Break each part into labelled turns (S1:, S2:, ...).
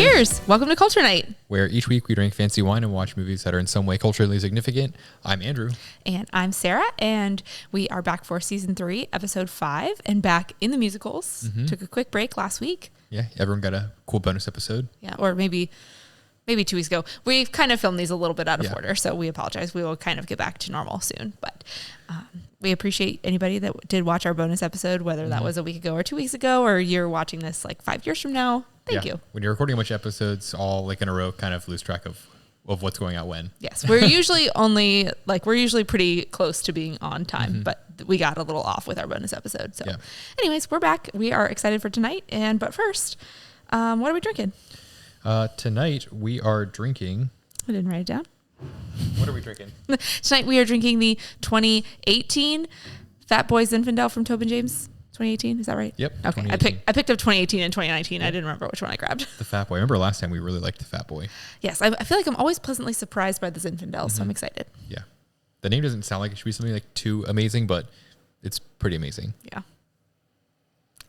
S1: Cheers! Welcome to Culture Night,
S2: where each week we drink fancy wine and watch movies that are in some way culturally significant. I'm Andrew.
S1: And I'm Sarah, and we are back for season 3, episode 5, and back in the musicals. Took a quick break last week.
S2: Yeah, everyone got a cool bonus episode.
S1: Yeah, or maybe 2 weeks ago. We've kind of filmed these a little bit out of order, so we apologize. We will kind of get back to normal soon, but we appreciate anybody that did watch our bonus episode, whether that was a week ago or 2 weeks ago, or you're watching this like 5 years from now. Thank you.
S2: When you're recording a bunch of episodes all like in a row, kind of lose track of what's going out when.
S1: Yes, we're usually pretty close to being on time, but we got a little off with our bonus episode. So anyways, we're back. We are excited for tonight. But first, what are we drinking?
S2: Tonight we are drinking.
S1: I didn't write it down.
S2: What are we drinking?
S1: Tonight we are drinking the 2018 Fat Boy Zinfandel from Tobin James. 2018, is that right?
S2: Yep.
S1: Okay, I picked up 2018 and 2019. Yep. I didn't remember which one I grabbed.
S2: The Fat Boy. I remember last time we really liked the Fat Boy.
S1: Yes, I feel like I'm always pleasantly surprised by the Zinfandel, so I'm excited.
S2: Yeah. The name doesn't sound like it should be something like too amazing, but it's pretty amazing.
S1: Yeah.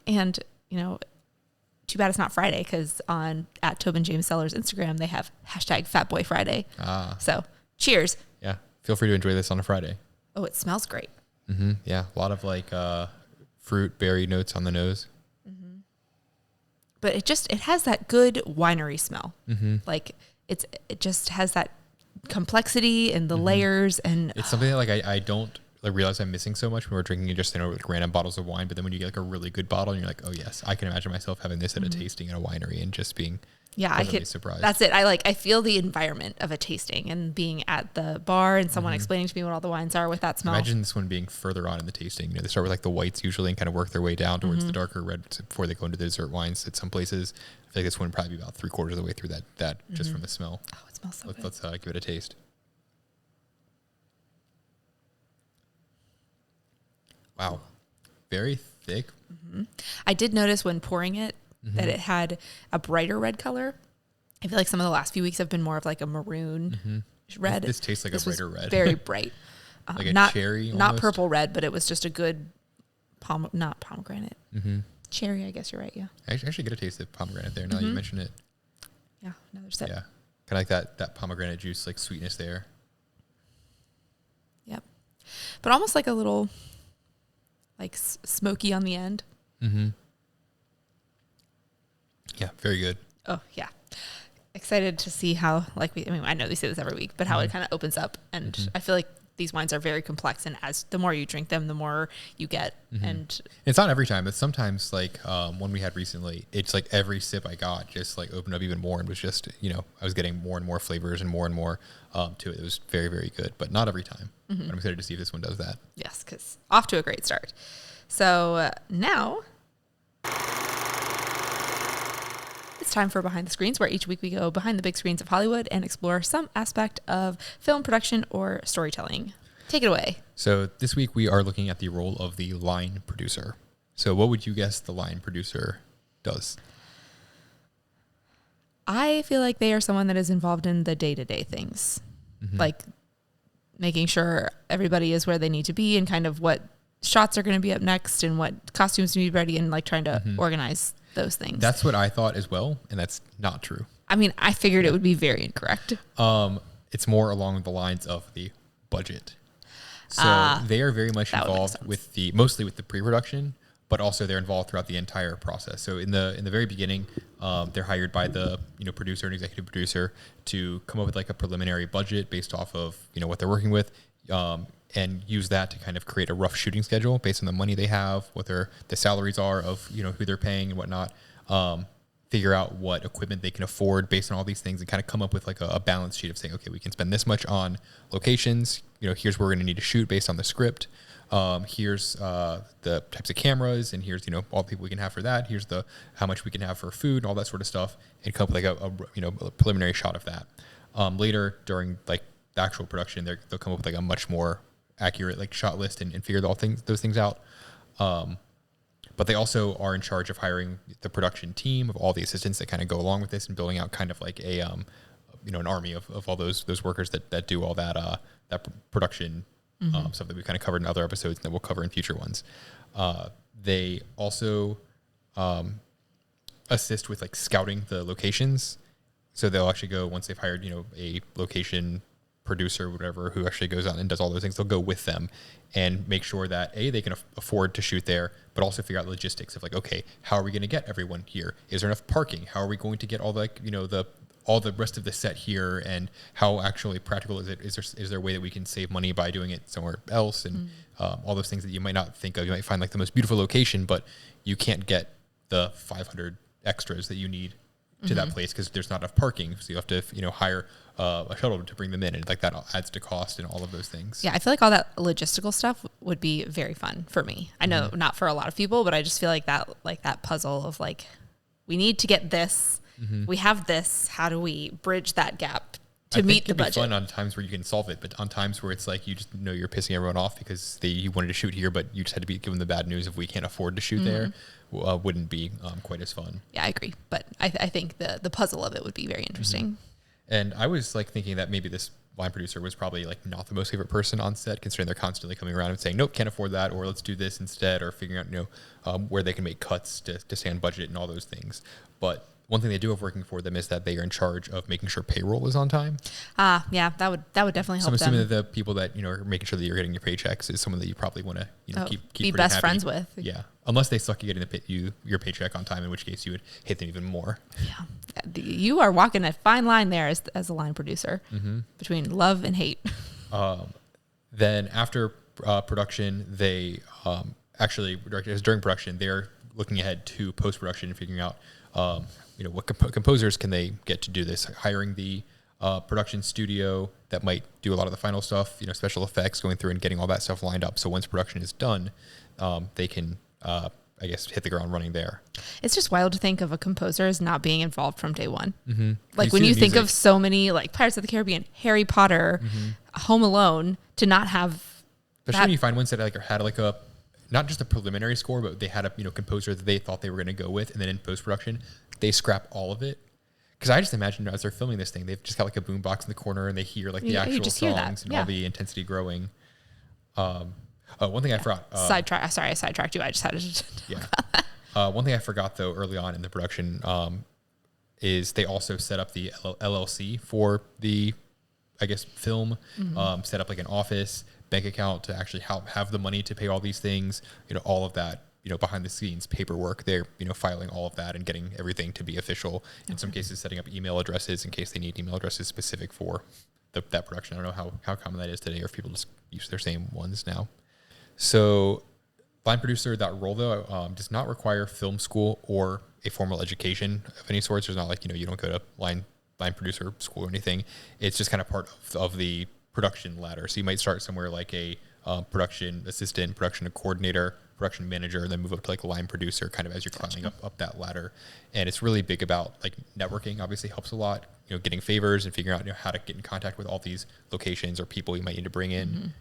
S1: And, too bad it's not Friday, because at Tobin James Cellars Instagram, they have #FatBoyFriday. So, cheers.
S2: Yeah. Feel free to enjoy this on a Friday.
S1: Oh, it smells great.
S2: Yeah. A lot of fruit, berry notes on the nose.
S1: But it has that good winery smell. Like it just has that complexity and the layers, and
S2: it's something that I don't realize I'm missing so much when we're drinking just random bottles of wine. But then when you get a really good bottle and you're like, oh yes, I can imagine myself having this at a tasting at a winery and just being surprised.
S1: That's it. I feel the environment of a tasting and being at the bar and someone explaining to me what all the wines are with that smell.
S2: Imagine this one being further on in the tasting. They start with the whites usually and kind of work their way down towards the darker reds before they go into the dessert wines. At some places, I feel like this one would probably be about 3/4 of the way through that just from the smell.
S1: Oh, it smells so good.
S2: Let's give it a taste. Wow. Very thick.
S1: I did notice when pouring it that it had a brighter red color. I feel like some of the last few weeks have been more of a maroon red.
S2: This tastes like a brighter red.
S1: Very bright.
S2: Like a cherry almost?
S1: Not purple red, but it was just a good not pomegranate. Cherry, I guess you're right, yeah.
S2: I actually get a taste of pomegranate there now that you mention it.
S1: Yeah, another sip.
S2: Yeah. Kind of like that pomegranate juice, sweetness there.
S1: Yep. But almost like a little smoky on the end.
S2: Yeah, very good.
S1: Oh, yeah. Excited to see how, I know we say this every week, but how it kind of opens up. And I feel like these wines are very complex, and as the more you drink them, the more you get. And
S2: it's not every time, but sometimes one we had recently, it's every sip I got just opened up even more and was just, I was getting more and more flavors and more to it. It was very, very good, but not every time. But I'm excited to see if this one does that.
S1: Yes, because off to a great start. So now it's time for Behind the Screens, where each week we go behind the big screens of Hollywood and explore some aspect of film production or storytelling. Take it away.
S2: So this week we are looking at the role of the line producer. So what would you guess the line producer does?
S1: I feel like they are someone that is involved in the day-to-day things, like making sure everybody is where they need to be and kind of what shots are going to be up next and what costumes need to be ready and trying to organize those things. That's
S2: what I thought as well, and that's not true.
S1: I mean, I figured it would be very incorrect.
S2: It's more along the lines of the budget. So they are very much involved mostly with the pre-production, but also they're involved throughout the entire process. So in the very beginning, they're hired by the producer and executive producer to come up with a preliminary budget based off of what they're working with, and use that to kind of create a rough shooting schedule based on the money they have, what the salaries are of who they're paying and whatnot. Figure out what equipment they can afford based on all these things, and kind of come up with a balance sheet of saying, okay, we can spend this much on locations. Here's where we're going to need to shoot based on the script. Here's the types of cameras, and here's all the people we can have for that. Here's how much we can have for food and all that sort of stuff, and come up with a preliminary shot of that. Later during the actual production, they'll come up with a much more accurate shot list and figure those things out. But they also are in charge of hiring the production team of all the assistants that kind of go along with this and building out kind of an army of all those workers that do all that production stuff that we kind of covered in other episodes and that we'll cover in future ones. They also assist with scouting the locations So they'll actually go, once they've hired, a location producer or whatever who actually goes out and does all those things, they'll go with them and make sure that they can afford to shoot there, but also figure out logistics of like, okay, how are we going to get everyone here? Is there enough parking? How are we going to get all all the rest of the set here, and how actually practical is it? Is there a way that we can save money by doing it somewhere else? And all those things that you might not think of. You might find like the most beautiful location, but you can't get the 500 extras that you need to that place because there's not enough parking. So you have to, hire a shuttle to bring them in, and like that adds to cost and all of those things.
S1: Yeah, I feel like all that logistical stuff would be very fun for me. I know not for a lot of people, but I just feel like that puzzle of like, we need to get this. We have this. How do we bridge that gap to meet the budget?
S2: It'd be fun on times where you can solve it, but on times where it's like you just know you're pissing everyone off because you wanted to shoot here, but you just had to be given the bad news if we can't afford to shoot there, wouldn't be quite as fun.
S1: Yeah, I agree. But I think the puzzle of it would be very interesting.
S2: And I was like thinking that maybe this line producer was probably like not the most favorite person on set, considering they're constantly coming around and saying, nope, can't afford that, or let's do this instead, or figuring out, where they can make cuts to stay on budget and all those things. But one thing they do have working for them is that they are in charge of making sure payroll is on time.
S1: Yeah, that would definitely help them.
S2: So I'm assuming that the people that, are making sure that you're getting your paychecks is someone that you probably want to, keep
S1: be best
S2: happy.
S1: friends with.
S2: Yeah. Unless they suck at getting your paycheck on time, in which case you would hit them even more.
S1: Yeah. You are walking a fine line there as a line producer between love and hate.
S2: Then after production, they actually, during production, they're looking ahead to post-production and figuring out, what composers can they get to do this, hiring the production studio that might do a lot of the final stuff, special effects, going through and getting all that stuff lined up. So once production is done, they can, hit the ground running there.
S1: It's just wild to think of a composer as not being involved from day one. Like when you think of so many like Pirates of the Caribbean, Harry Potter, Home Alone, to not have.
S2: Especially when you find ones that had a not just a preliminary score, but they had a composer that they thought they were going to go with, and then in post production they scrap all of it. Because I just imagine as they're filming this thing, they've just got like a boombox in the corner and they hear like the actual songs and all the intensity growing. One thing I forgot.
S1: Sidetrack. Sorry, I sidetracked you. I just had to.
S2: One thing I forgot though early on in the production is they also set up the LLC for the, film. Set up like an office, bank account to actually have the money to pay all these things. All of that. Behind the scenes paperwork, they're, filing all of that and getting everything to be official. In some cases, setting up email addresses in case they need email addresses specific for that production. I don't know how common that is today, or if people just use their same ones now. So line producer, that role though, does not require film school or a formal education of any sorts. There's not like, you don't go to line producer school or anything. It's just kind of part of the production ladder. So you might start somewhere like a production assistant, production coordinator, production manager, and then move up to like a line producer kind of as you're climbing up that ladder. And it's really big about like networking, obviously helps a lot, getting favors and figuring out how to get in contact with all these locations or people you might need to bring in.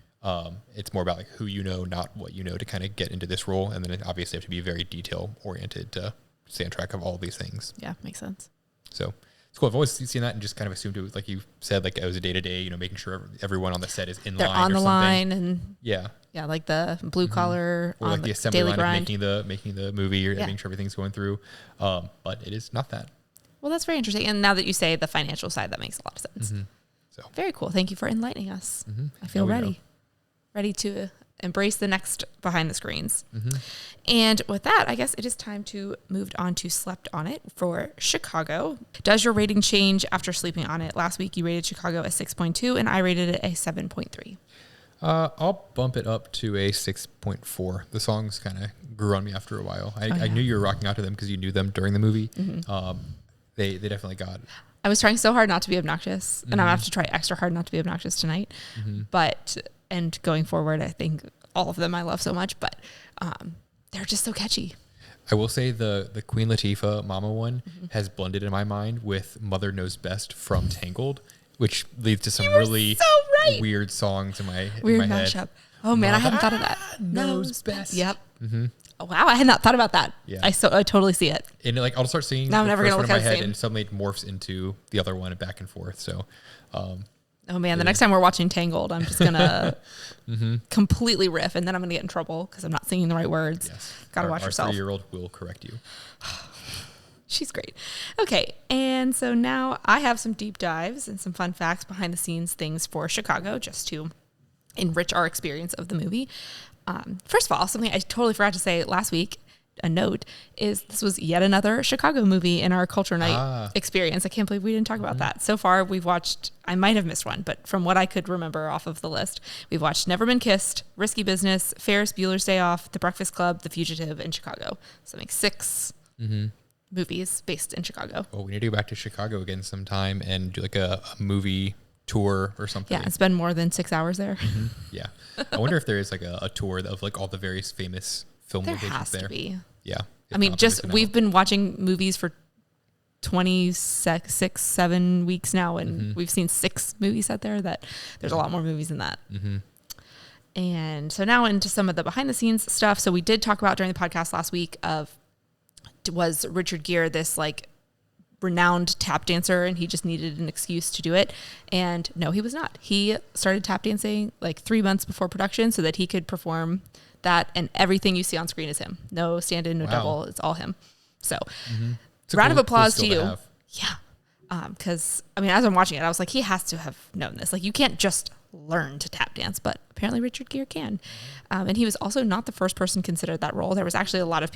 S2: It's more about like who not what to kind of get into this role. And then obviously have to be very detail oriented to stay on track of all of these things.
S1: Yeah, makes sense.
S2: So it's cool. I've always seen that and just kind of assumed it was, like you said, like it was a day-to-day, making sure everyone on the set is in
S1: They're
S2: line
S1: on
S2: or
S1: the
S2: something.
S1: line and
S2: yeah,
S1: like the blue collar
S2: or like the assembly
S1: daily
S2: line
S1: grind.
S2: of making the movie or making sure everything's going through. But it is not that.
S1: Well, that's very interesting. And now that you say the financial side, that makes a lot of sense.
S2: So
S1: very cool. Thank you for enlightening us. I feel ready to embrace the next behind the screens. And with that, I guess it is time to move on to Slept on It for Chicago. Does your rating change after sleeping on it? Last week you rated Chicago a 6.2 and I rated it a 7.3.
S2: I'll bump it up to a 6.4. The songs kind of grew on me after a while. I knew you were rocking out to them because you knew them during the movie. They definitely got.
S1: I was trying so hard not to be obnoxious, and I'm gonna have to try extra hard not to be obnoxious tonight. And going forward, I think all of them I love so much, but they're just so catchy.
S2: I will say the Queen Latifah Mama one has blended in my mind with Mother Knows Best from Tangled, which leads to some really weird songs in my
S1: mashup.
S2: head.
S1: Oh man, I hadn't thought of that.
S2: Knows best.
S1: Yep. Oh, wow, I had not thought about that.
S2: Yeah.
S1: I totally see it.
S2: And like I'll start singing
S1: now I'm
S2: the
S1: never
S2: first
S1: gonna
S2: one
S1: look
S2: in my
S1: at
S2: head, and suddenly it morphs into the other one and back and forth. So.
S1: Oh man, the next time we're watching Tangled, I'm just gonna completely riff, and then I'm gonna get in trouble because I'm not singing the right words.
S2: Yes.
S1: Gotta watch yourself.
S2: Our 3-year-old will correct you.
S1: She's great. Okay, and so now I have some deep dives and some fun facts, behind the scenes things for Chicago, just to enrich our experience of the movie. First of all, something I totally forgot to say last week, a note, is this was yet another Chicago movie in our Culture Night experience. I can't believe we didn't talk about that. So far, we've watched, I might have missed one, but from what I could remember off of the list, we've watched Never Been Kissed, Risky Business, Ferris Bueller's Day Off, The Breakfast Club, The Fugitive, and Chicago. So I think 6 movies based in Chicago.
S2: Well, we need to go back to Chicago again sometime and do like a movie tour or something.
S1: Yeah, and spend more than 6 hours there.
S2: Yeah. I wonder if there is like a tour of like all the various famous film locations
S1: has
S2: there.
S1: to be.
S2: Yeah.
S1: I mean, just we've been watching movies for 7 weeks now, and we've seen 6 movies out there. That there's a lot more movies than that. And so now into some of the behind the scenes stuff. So we did talk about during the podcast last week was Richard Gere this like renowned tap dancer, and he just needed an excuse to do it. And no, he was not. He started tap dancing like 3 months before production so that he could perform that, and everything you see on screen is him. No stand-in, no double. It's all him. So round of applause to you. Yeah. Because, I mean, as I'm watching it, I was like, he has to have known this. Like, you can't just learn to tap dance, but apparently Richard Gere can. And he was also not the first person considered that role. There was actually a lot of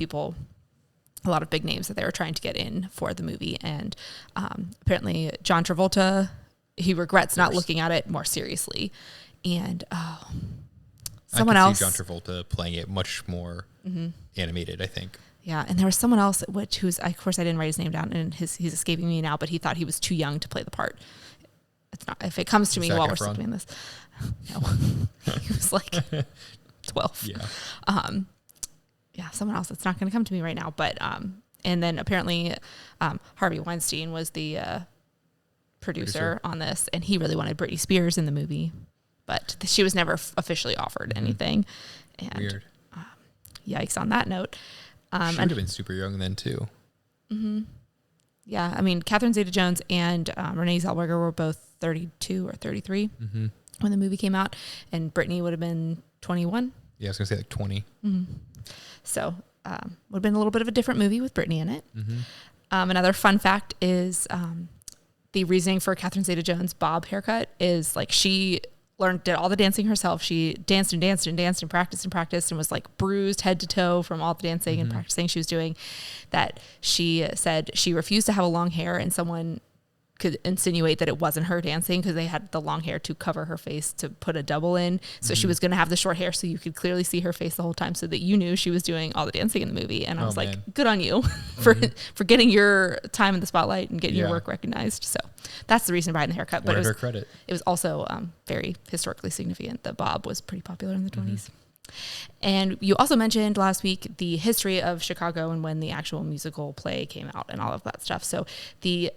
S1: big names that they were trying to get in for the movie. And apparently John Travolta, he regrets not looking at it more seriously. And someone else.
S2: I could see John Travolta playing it much more animated, I think.
S1: Yeah, and there was someone else, who's, of course I didn't write his name down, and he's escaping me now, but he thought he was too young to play the part. It's not. If it comes to me while we're still doing this. No. He was like 12. Yeah. Yeah, someone else that's not going to come to me right now. But, and then apparently Harvey Weinstein was the producer on this, and he really wanted Britney Spears in the movie, but she was never officially offered anything. And,
S2: weird.
S1: Yikes on that note.
S2: She would have been super young then too.
S1: Yeah, I mean, Catherine Zeta-Jones and Renee Zellweger were both 32 or 33 when the movie came out, and Britney would have been 21.
S2: Yeah, I was going to say like 20.
S1: So would have been a little bit of a different movie with Britney in it. Another fun fact is the reasoning for Catherine Zeta-Jones' bob haircut is like she did all the dancing herself. She danced and danced and danced and practiced and was like bruised head to toe from all the dancing and practicing she was doing, that she said she refused to have a long hair, and someone could insinuate that it wasn't her dancing because they had the long hair to cover her face to put a double in. So she was going to have the short hair so you could clearly see her face the whole time so that you knew she was doing all the dancing in the movie. And I was like, good on you for getting your time in the spotlight and getting your work recognized. So that's the reason behind the haircut. But it was also very historically significant. The bob was pretty popular in the 20s. And you also mentioned last week the history of Chicago and when the actual musical play came out and all of that stuff. So the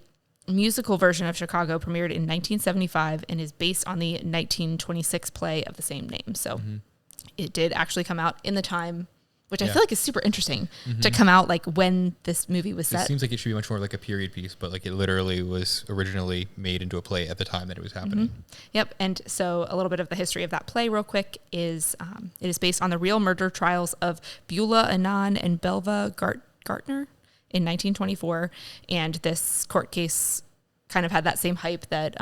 S1: musical version of Chicago premiered in 1975 and is based on the 1926 play of the same name. So it did actually come out in the time, which I feel like is super interesting to come out like when this movie was set.
S2: It seems like it should be much more like a period piece, but like it literally was originally made into a play at the time that it was happening.
S1: Yep. And so a little bit of the history of that play real quick is it is based on the real murder trials of Beulah Anand and Belva Gartner in 1924, and this court case kind of had that same hype that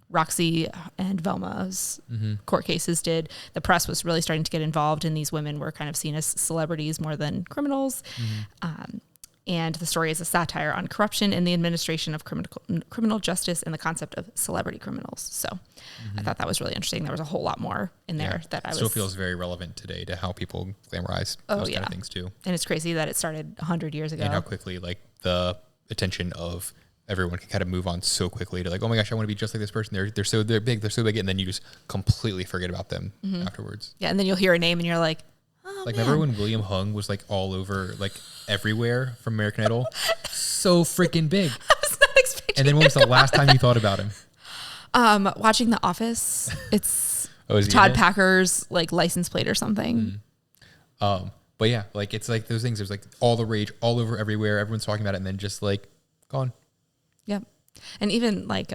S1: Roxy and Velma's court cases did. The press was really starting to get involved, and these women were kind of seen as celebrities more than criminals. And the story is a satire on corruption in the administration of criminal justice and the concept of celebrity criminals. So I thought that was really interesting. There was a whole lot more in there that
S2: still feels very relevant today to how people glamorize those kind of things too.
S1: And it's crazy that it started 100 years ago.
S2: And how quickly like the attention of everyone can kind of move on so quickly to like, oh my gosh, I want to be just like this person. They're big, and then you just completely forget about them afterwards. Yeah,
S1: and then you'll hear a name and you're like, oh,
S2: like, remember when William Hung was like all over, like everywhere from American Idol? So freaking big.
S1: I was not expecting.
S2: And then when was the last time you thought about him?
S1: Watching The Office. It's Todd Packer's like license plate or something.
S2: But yeah, like it's like those things. There's like all the rage all over everywhere. Everyone's talking about it, and then just like gone.
S1: Yep. And even like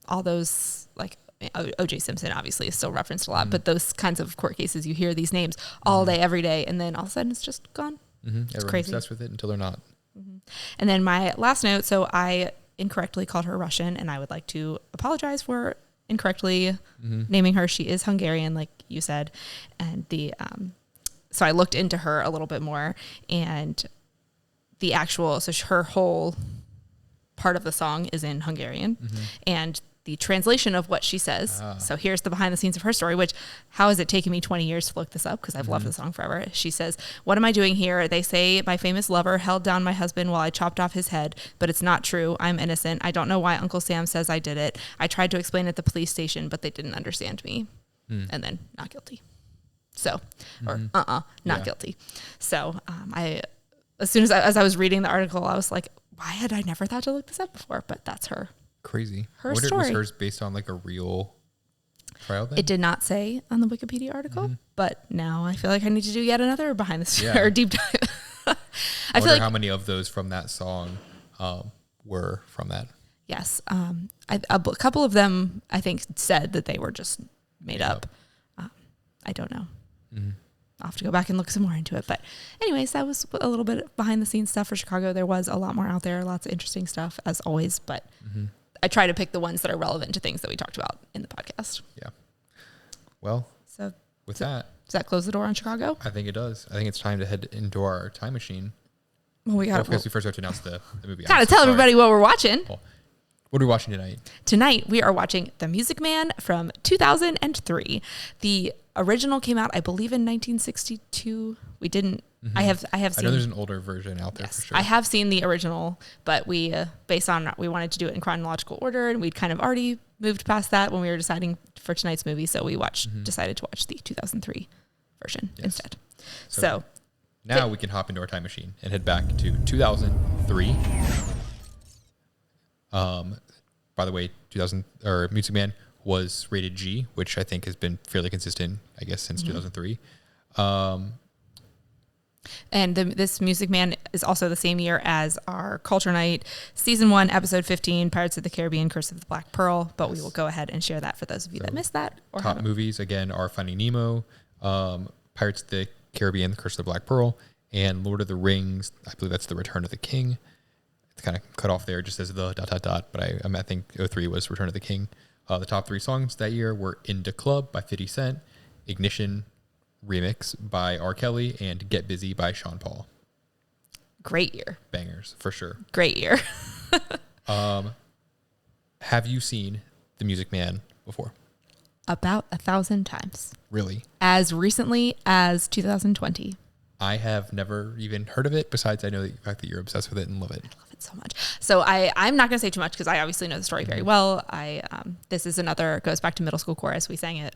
S1: all those like O.J. Simpson obviously is still referenced a lot, but those kinds of court cases, you hear these names all day, every day, and then all of a sudden it's just gone. It's
S2: Everyone's
S1: crazy.
S2: obsessed with it until they're not.
S1: And then my last note, so I incorrectly called her Russian, and I would like to apologize for incorrectly naming her. She is Hungarian, like you said. And so I looked into her a little bit more, and her whole part of the song is in Hungarian, and the translation of what she says. So here's the behind the scenes of her story, which how has it taken me 20 years to look this up? Because I've loved the song forever. She says, "What am I doing here? They say my famous lover held down my husband while I chopped off his head, but it's not true. I'm innocent. I don't know why Uncle Sam says I did it. I tried to explain at the police station, but they didn't understand me." And then not guilty. So, not guilty. So as soon as I was reading the article, I was like, why had I never thought to look this up before? But that's her.
S2: Crazy.
S1: Her story.
S2: Was hers based on like a real trial then?
S1: It did not say on the Wikipedia article, but now I feel like I need to do yet another behind the scenes or deep dive.
S2: I wonder how many of those from that song were from that.
S1: Yes. A couple of them, I think, said that they were just made up. I don't know. I'll have to go back and look some more into it. But anyways, that was a little bit behind the scenes stuff for Chicago. There was a lot more out there, lots of interesting stuff as always, but I try to pick the ones that are relevant to things that we talked about in the podcast.
S2: Yeah. Well,
S1: so
S2: with that,
S1: does that close the door on Chicago?
S2: I think it does. I think it's time to head into our time machine.
S1: Well, we got
S2: because we first have to announce the movie.
S1: Gotta tell everybody what we're watching.
S2: Well, what are we watching tonight?
S1: Tonight we are watching The Music Man from 2003. The original came out, I believe, in 1962. We didn't. I have seen.
S2: I know there's an older version out there for sure.
S1: I have seen the original, but we wanted to do it in chronological order, and we'd kind of already moved past that when we were deciding for tonight's movie. So we decided to watch the 2003 version instead. So
S2: now we can hop into our time machine and head back to 2003. By the way, Music Man was rated G, which I think has been fairly consistent, I guess, since 2003.
S1: And this Music Man is also the same year as our Culture Night, Season 1, Episode 15, Pirates of the Caribbean, Curse of the Black Pearl. But we will go ahead and share that for those of you that missed that. Or
S2: top movies, again, are Finding Nemo, Pirates of the Caribbean, Curse of the Black Pearl, and Lord of the Rings. I believe that's The Return of the King. It's kind of cut off there just as the ... But I think 03 was Return of the King. The top 3 songs that year were Into Club by 50 Cent, Ignition remix by R. Kelly, and Get Busy by Sean Paul.
S1: Great year.
S2: Bangers, for sure.
S1: Great year.
S2: Have you seen The Music Man before?
S1: About 1,000 times.
S2: Really?
S1: As recently as 2020.
S2: I have never even heard of it, besides I know the fact that you're obsessed with it and love it.
S1: I love it so much. So I'm not going to say too much because I obviously know the story very well. This is goes back to middle school chorus. We sang it.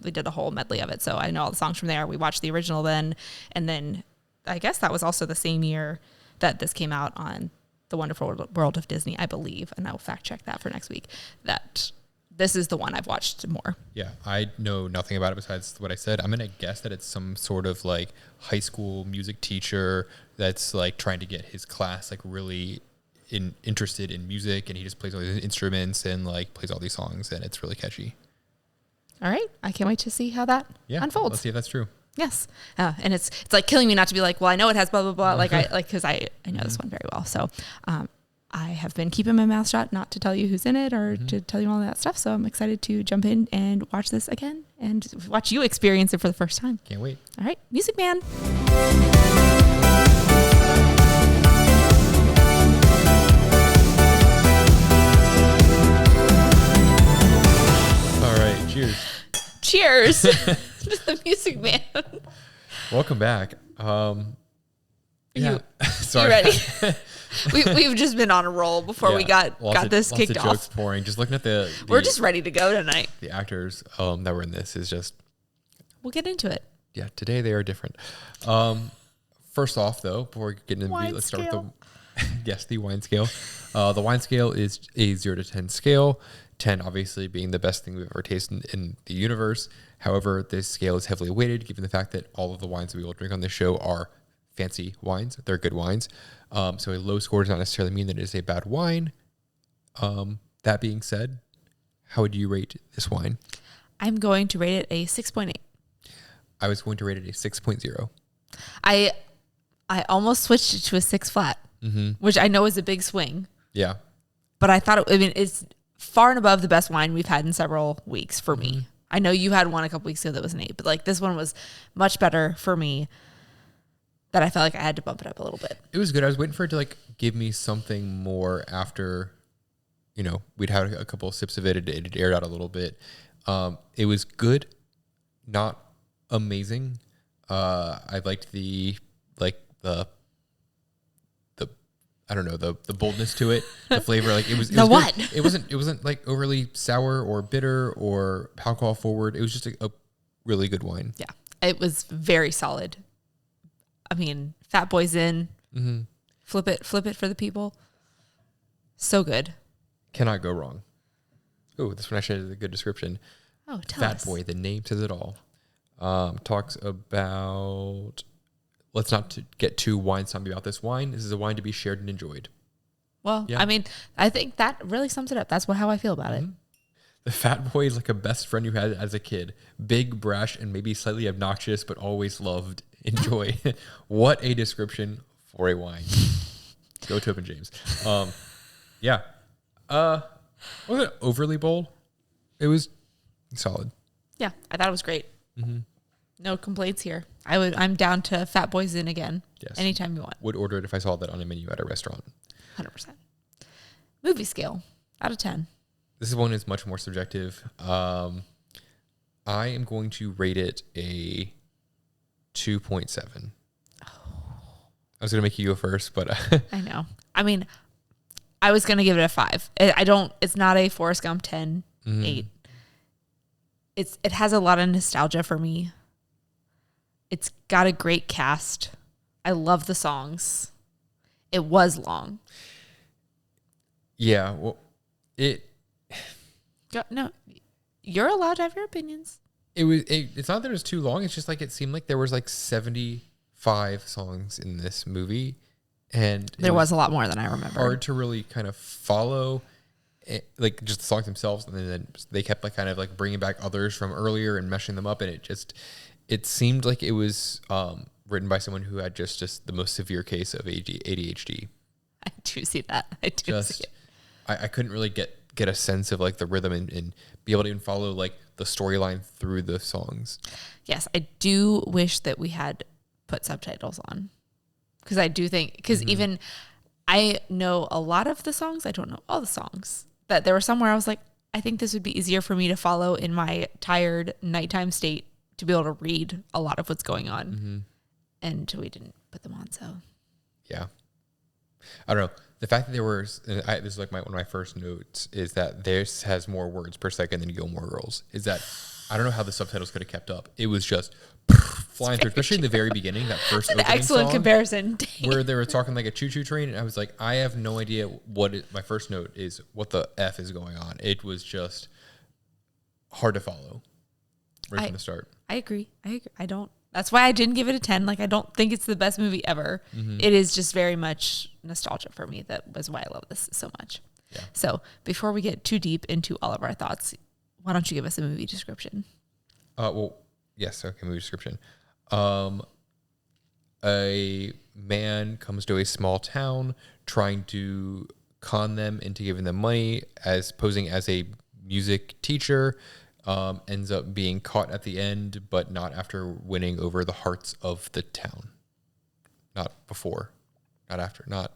S1: We did a whole medley of it. So I know all the songs from there. We watched the original then. And then I guess that was also the same year that this came out on The Wonderful World of Disney, I believe. And I will fact check that for next week. That this is the one I've watched more.
S2: Yeah, I know nothing about it besides what I said. I'm going to guess that it's some sort of like high school music teacher that's like trying to get his class like really interested in music, and he just plays all these instruments and like plays all these songs, and it's really catchy.
S1: All right. I can't wait to see how that unfolds.
S2: Let's see if that's true.
S1: Yes. And it's like killing me not to be like, well, I know it has blah, blah, blah. Cause I know this one very well. So, I have been keeping my mouth shut not to tell you who's in it or to tell you all that stuff. So I'm excited to jump in and watch this again and watch you experience it for the first time.
S2: Can't wait.
S1: All right. Music Man.
S2: All right. Cheers.
S1: Cheers to the Music Man.
S2: Welcome back. Yeah. Sorry.
S1: You ready? We've just been on a roll before we got this kicked off.
S2: Jokes pouring. Just looking at
S1: we're just ready to go tonight.
S2: The actors that were in this is just.
S1: We'll get into it.
S2: Yeah, today they are different. First off, though, before we get into let's start with the wine scale. The wine scale is a 0 to 10 scale. 10 obviously being the best thing we've ever tasted in the universe. However, this scale is heavily weighted given the fact that all of the wines we will drink on this show are fancy wines. They're good wines. So a low score does not necessarily mean that it is a bad wine. That being said, how would you rate this wine?
S1: I'm going to rate it a 6.8.
S2: I was going to rate it a 6.0.
S1: I almost switched it to a 6 flat. which I know is a big swing.
S2: Yeah.
S1: But I thought, it's far and above the best wine we've had in several weeks for me. I know you had one a couple weeks ago that was an 8, but like this one was much better for me, that I felt like I had to bump it up a little bit.
S2: It was good. I was waiting for it to like give me something more after, we'd had a couple of sips of it. It aired out a little bit. It was good, not amazing. I liked the I don't know, the boldness to it, the flavor. Like it was
S1: what?
S2: Good. It wasn't like overly sour or bitter or alcohol forward. It was just a really good wine.
S1: Yeah, it was very solid. I mean, Fat Boy's in. Flip it for the people. So good.
S2: Cannot go wrong. Oh, this one actually has a good description.
S1: Oh, tell
S2: Fat
S1: us.
S2: Boy, the name says it all. Talks about. Let's not get too wine-snobby about this wine. This is a wine to be shared and enjoyed.
S1: Well, yeah. I mean, I think that really sums it up. That's how I feel about it.
S2: The Fat Boy is like a best friend you had as a kid. Big, brash, and maybe slightly obnoxious, but always loved. Enjoy. What a description for a wine. Go Tobin James. Yeah. Wasn't overly bold. It was solid.
S1: Yeah, I thought it was great. No complaints here. I'm down to Fat Boys in again.
S2: Yes.
S1: Anytime you want.
S2: Would order it if I saw that on a menu at a restaurant.
S1: 100%. Movie scale out of 10.
S2: This one is much more subjective. I am going to rate it a 2.7. Oh. I was going to make you go first, but
S1: I know. I mean, I was going to give it a 5. It's not a Forrest Gump 10, 8. It has a lot of nostalgia for me. It's got a great cast. I love the songs. It was long.
S2: Yeah, well,
S1: No, you're allowed to have your opinions.
S2: It's not that it was too long. It's just like it seemed like there was like 75 songs in this movie, and
S1: there was a lot more than I remember.
S2: Hard to really kind of follow, like just the songs themselves, and then they kept like kind of like bringing back others from earlier and meshing them up, and it seemed like it was written by someone who had just the most severe case of ADHD.
S1: I do see that. I do see it.
S2: I couldn't really get a sense of like the rhythm and be able to even follow like the storyline through the songs.
S1: Yes, I do wish that we had put subtitles on, because I do think, because even I know a lot of the songs, I don't know all the songs. That there were some where I was like, I think this would be easier for me to follow in my tired nighttime state to be able to read a lot of what's going on, and we didn't put them on. So
S2: yeah, I don't know. The fact that there were, this is like one of my first notes, is that this has more words per second than Gilmore Girls. Is that I don't know how the subtitles could have kept up. It was just flying through, especially in the very beginning, that first opening
S1: excellent
S2: song,
S1: comparison.
S2: where they were talking like a choo-choo train, and I was like, I have no idea my first note is what the F is going on. It was just hard to follow right from the start.
S1: I agree. That's why I didn't give it a 10. Like, I don't think it's the best movie ever. It is just very much nostalgia for me. That was why I love this so much. Yeah. So before we get too deep into all of our thoughts, why don't you give us a movie description?
S2: Well, yes. Okay. Movie description. A man comes to a small town trying to con them into giving them money as posing as a music teacher. Ends up being caught at the end, but not after winning over the hearts of the town. Not before, not after, not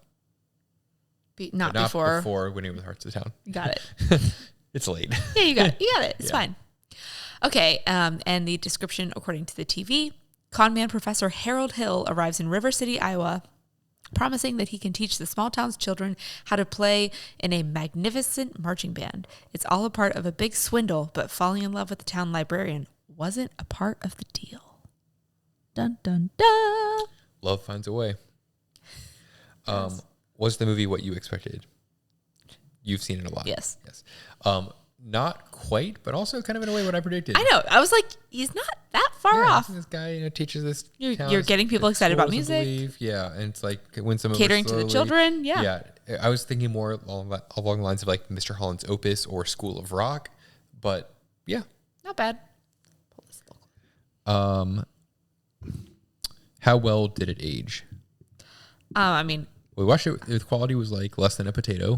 S2: before winning over the hearts of the town.
S1: You got it.
S2: It's late.
S1: Yeah, you got it. You got it. It's fine. Okay. And the description, according to the TV, conman Professor Harold Hill arrives in River City, Iowa, promising that he can teach the small town's children how to play in a magnificent marching band. It's all a part of a big swindle, but falling in love with the town librarian wasn't a part of the deal. Dun, dun, dun.
S2: Love finds a way. Was the movie what you expected? You've seen it a lot.
S1: Yes.
S2: Not quite, but also kind of in a way what I predicted.
S1: I know. I was like, he's not that far off.
S2: This guy teaches this.
S1: You're getting people excited about music.
S2: Yeah, and it's like when some
S1: catering to the children. Yeah.
S2: I was thinking more along the lines of like Mr. Holland's Opus or School of Rock, but yeah,
S1: not bad.
S2: How well did it age?
S1: I mean,
S2: We watched it. The quality was like less than a potato.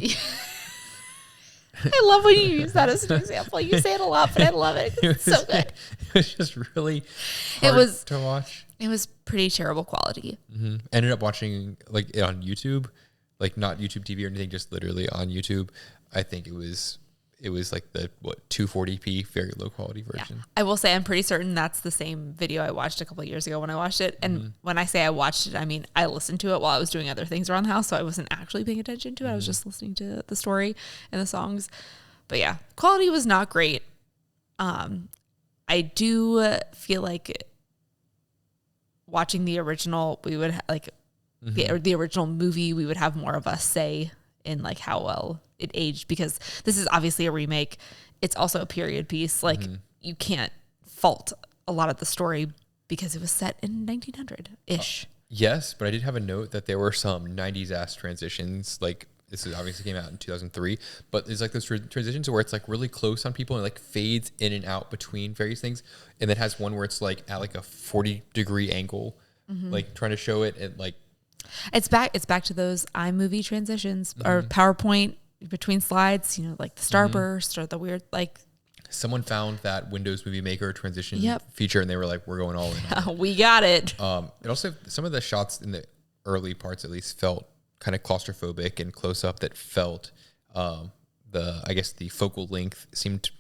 S1: I love when you use that as an example. You say it a lot, but I love it. It's so good.
S2: It was just really hard to watch.
S1: It was pretty terrible quality.
S2: Mm-hmm. Ended up watching like it on YouTube, like not YouTube TV or anything, just literally on YouTube. I think it was like the 240p, very low quality version.
S1: Yeah. I will say I'm pretty certain that's the same video I watched a couple of years ago when I watched it. And when I say I watched it, I mean I listened to it while I was doing other things around the house, so I wasn't actually paying attention to it. I was just listening to the story and the songs. But yeah, quality was not great. I do feel like watching the original, we would the original movie, we would have more of a say in like how well it aged, because this is obviously a remake. It's also a period piece. Like you can't fault a lot of the story because it was set in 1900-ish.
S2: Yes, but I did have a note that there were some 90s ass transitions. Like this is obviously came out in 2003, but there's like those transitions where it's like really close on people and like fades in and out between various things. And then has one where it's like at like a 40-degree angle, like trying to show it. And like,
S1: it's back to those iMovie transitions or PowerPoint between slides, you know, like the starburst or the weird, like
S2: someone found that Windows Movie Maker transition feature and they were like, we're going all in.
S1: We got it.
S2: It also, some of the shots in the early parts at least felt kind of claustrophobic and close up, that felt I guess the focal length seemed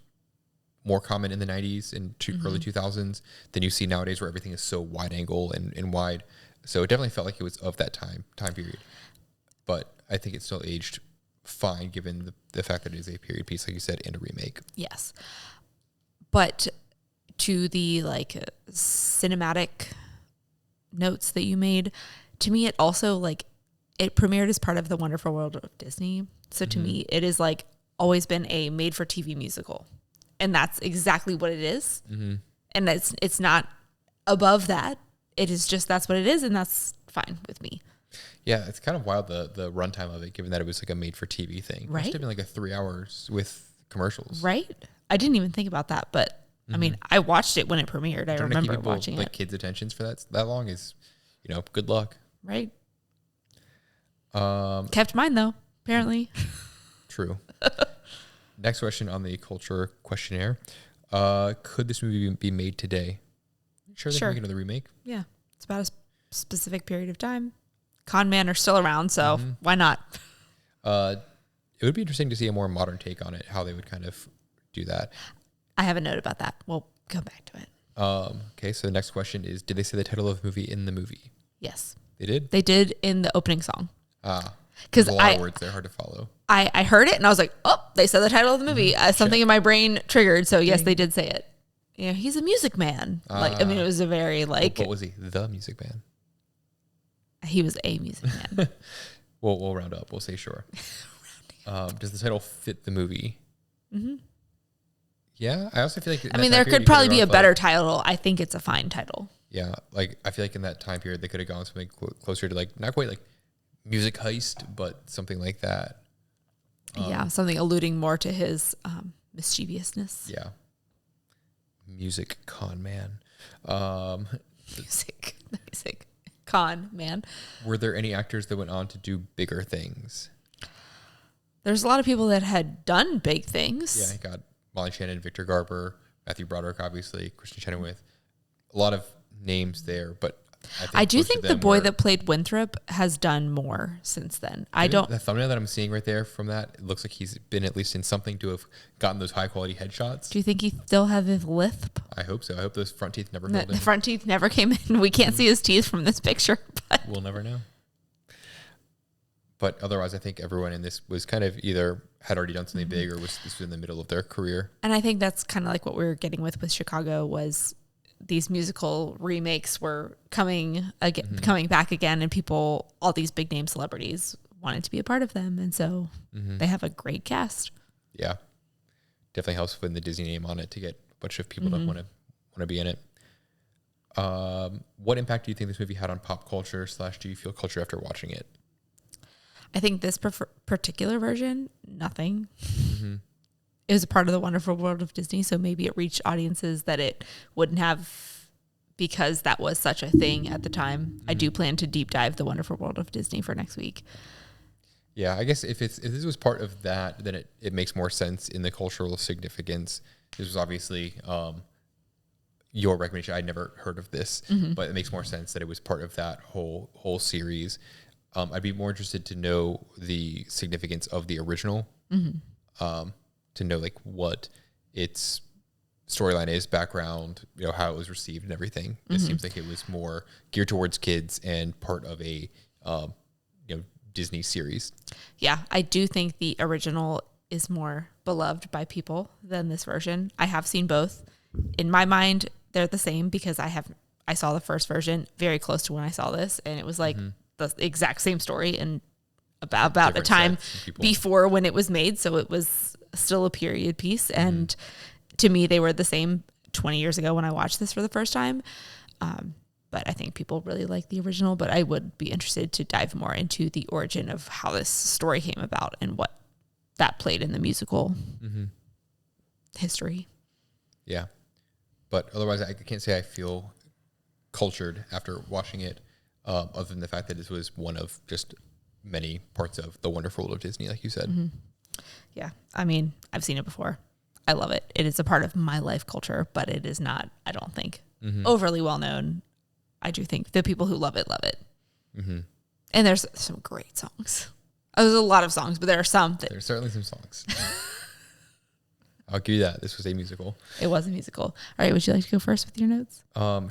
S2: more common in the 90s and early 2000s than you see nowadays, where everything is so wide angle and wide. So it definitely felt like it was of that time period. But I think it still aged fine given the fact that it is a period piece, like you said, and a remake.
S1: Yes. But to the like cinematic notes that you made, to me it also like it premiered as part of the Wonderful World of Disney. So to me it is like always been a made for TV musical. And that's exactly what it is. And it's not above that. It is just, that's what it is, and that's fine with me.
S2: Yeah, it's kind of wild, the runtime of it, given that it was like a made-for-TV thing.
S1: Right.
S2: It must have been like a 3 hours with commercials.
S1: Right? I didn't even think about that, but I mean, I watched it when it premiered. I remember watching
S2: like kids' attentions for that long is, you know, good luck.
S1: Right. Kept mine though, apparently.
S2: True. Next question on the culture questionnaire. Could this movie be made today? Sure, they can make another remake.
S1: Yeah. It's about a specific period of time. Con men are still around, so why not?
S2: It would be interesting to see a more modern take on it, how they would kind of do that.
S1: I have a note about that. We'll come back to it.
S2: Okay, so the next question is, did they say the title of the movie in the movie?
S1: Yes.
S2: They did?
S1: They did in the opening song.
S2: Because a lot of words, they're hard to follow.
S1: I heard it and I was like, oh, they said the title of the movie. Something in my brain triggered. So yes, they did say it. Yeah, he's a music man. Like, I mean, it was a very like.
S2: What was he? The music man.
S1: He was a music man.
S2: We'll round up. We'll say sure. Does the title fit the movie? Yeah, I also feel like.
S1: I mean, there could probably be a better title. I think it's a fine title.
S2: Yeah, like I feel like in that time period they could have gone something closer to like not quite like music heist, but something like that.
S1: Yeah, something alluding more to his mischievousness.
S2: Yeah. Music con man.
S1: Music con man.
S2: Were there any actors that went on to do bigger things?
S1: There's a lot of people that had done big things.
S2: Yeah, I got Molly Shannon, Victor Garber, Matthew Broderick, obviously, Christian Chenoweth. A lot of names there, but
S1: I do think the boy that played Winthrop has done more since then.
S2: The thumbnail that I'm seeing right there from that, it looks like he's been at least in something to have gotten those high quality headshots.
S1: Do you think he still has his lisp?
S2: I hope so. I hope those front teeth never filled in.
S1: The front teeth never came in. We can't see his teeth from this picture, but
S2: we'll never know. But otherwise, I think everyone in this was kind of either had already done something big or this was in the middle of their career.
S1: And I think that's kind of like what we were getting with Chicago was these musical remakes were coming back again, and people, all these big name celebrities wanted to be a part of them. And so they have a great cast.
S2: Yeah. Definitely helps putting the Disney name on it to get a bunch of people that want to be in it. What impact do you think this movie had on pop culture / do you feel culture after watching it?
S1: I think this particular version, nothing. It was a part of the Wonderful World of Disney, so maybe it reached audiences that it wouldn't have because that was such a thing at the time, I do plan to deep dive The Wonderful World of Disney for next week.
S2: Yeah, I guess if this was part of that, then it makes more sense in the cultural significance. This was obviously your recommendation. I'd never heard of this, but it makes more sense that it was part of that whole series. I'd be more interested to know the significance of the original, to know like what its storyline is, background, how it was received and everything. It seems like it was more geared towards kids and part of a Disney series.
S1: Yeah, I do think the original is more beloved by people than this version. I have seen both. In my mind, they're the same because I saw the first version very close to when I saw this, and it was like the exact same story and about a time before when it was made, so it was still a period piece. And to me, they were the same 20 years ago when I watched this for the first time. But I think people really like the original, but I would be interested to dive more into the origin of how this story came about and what that played in the musical history.
S2: Yeah. But otherwise, I can't say I feel cultured after watching it, other than the fact that this was one of just many parts of The Wonderful World of Disney, like you said.
S1: Yeah. I mean, I've seen it before. I love it. It is a part of my life culture, but it is not, I don't think, overly well known. I do think the people who love it, love it. And there's some great songs. There's a lot of songs, but there are some.
S2: There's certainly some songs. I'll give you that. This was a musical.
S1: It was a musical. All right. Would you like to go first with your notes?